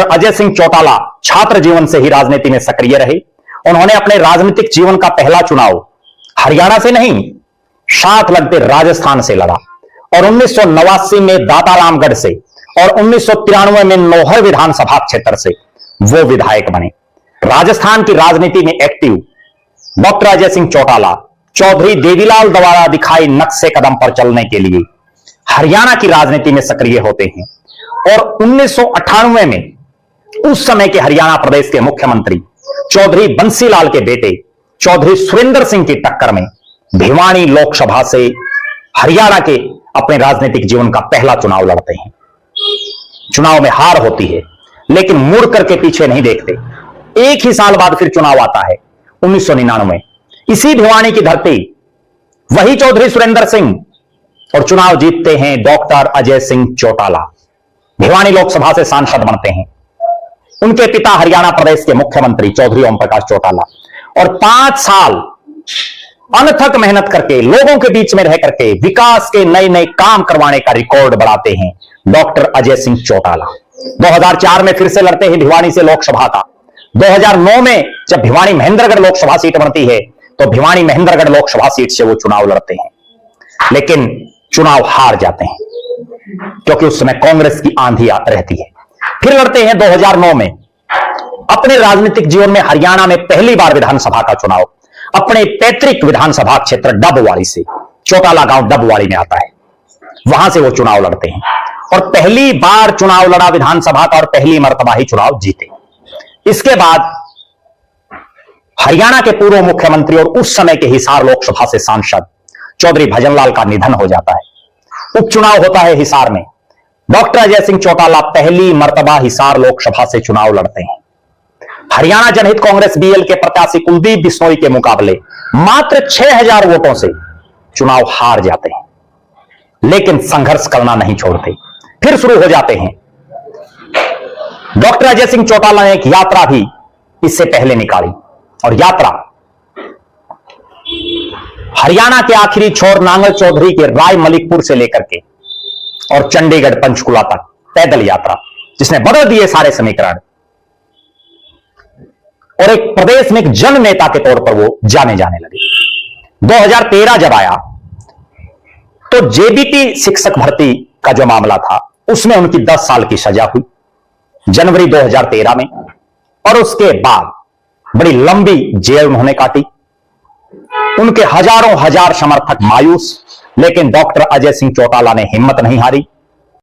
Doctor Ajay Singh Chautala छात्र जीवन से ही राजनीति में सक्रिय रहे। उन्होंने अपने राजनीतिक जीवन का पहला चुनाव हरियाणा से नहीं, साथ लगते राजस्थान से लड़ा और 1989 में दातारामगढ़ से और 1993 में नौहर विधानसभा क्षेत्र से वो विधायक बने। राजस्थान की राजनीति में एक्टिव डॉक्टर अजय सिंह चौटाला चौधरी देवीलाल द्वारा दिखाई नक्शे कदम पर चलने के लिए हरियाणा की राजनीति में सक्रिय होते हैं और 1998 में उस समय के हरियाणा प्रदेश के मुख्यमंत्री चौधरी बंसीलाल के बेटे चौधरी सुरेंद्र सिंह की टक्कर में भिवानी लोकसभा से हरियाणा के अपने राजनीतिक जीवन का पहला चुनाव लड़ते हैं। चुनाव में हार होती है लेकिन मुड़ करके पीछे नहीं देखते। एक ही साल बाद फिर चुनाव आता है 1999। इसी भिवानी की धरती, वही चौधरी सुरेंद्र सिंह, और चुनाव जीतते हैं डॉक्टर अजय सिंह चौटाला। भिवानी लोकसभा से सांसद बनते हैं। उनके पिता हरियाणा प्रदेश के मुख्यमंत्री चौधरी ओम प्रकाश चौटाला, और 5 साल अनथक मेहनत करके लोगों के बीच में रह करके विकास के नए नए काम करवाने का रिकॉर्ड बढ़ाते हैं डॉक्टर अजय सिंह चौटाला। 2004 में फिर से लड़ते हैं भिवानी से लोकसभा का। 2009 में जब भिवानी महेंद्रगढ़ लोकसभा सीट बनती है तो भिवानी महेंद्रगढ़ लोकसभा सीट से वो चुनाव लड़ते हैं, लेकिन चुनाव हार जाते हैं क्योंकि उस समय कांग्रेस की आंधी रहती है। फिर लड़ते हैं 2009 में अपने राजनीतिक जीवन में हरियाणा में पहली बार विधानसभा का चुनाव अपने पैतृक विधानसभा क्षेत्र डबवाड़ी से। चौटाला गांव डबवाड़ी में आता है, वहां से वो चुनाव लड़ते हैं और पहली बार चुनाव लड़ा विधानसभा का और पहली मर्तबा ही चुनाव जीते। इसके बाद हरियाणा के पूर्व मुख्यमंत्री और उस समय के हिसार लोकसभा से सांसद चौधरी भजनलाल का निधन हो जाता है। उपचुनाव होता है हिसार में। डॉक्टर अजय सिंह चौटाला पहली मर्तबा हिसार लोकसभा से चुनाव लड़ते हैं। हरियाणा जनहित कांग्रेस बीएल के प्रत्याशी कुलदीप बिश्नोई के मुकाबले मात्र 6000 वोटों से चुनाव हार जाते हैं, लेकिन संघर्ष करना नहीं छोड़ते। फिर शुरू हो जाते हैं। डॉक्टर अजय सिंह चौटाला ने एक यात्रा भी इससे पहले निकाली और यात्रा हरियाणा के आखिरी छोर नांगल चौधरी के राय मलिकपुर से लेकर के और चंडीगढ़ पंचकुला तक पैदल यात्रा, जिसने बदल दिए सारे समीकरण और एक प्रदेश में एक जन नेता के तौर पर वो जाने जाने लगे। 2013 जब आया तो जेबीटी शिक्षक भर्ती का जो मामला था उसमें उनकी 10 साल की सजा हुई जनवरी 2013 में, और उसके बाद बड़ी लंबी जेल उन्होंने काटी। उनके हजारों हजार समर्थक मायूस, लेकिन डॉक्टर अजय सिंह चौटाला ने हिम्मत नहीं हारी।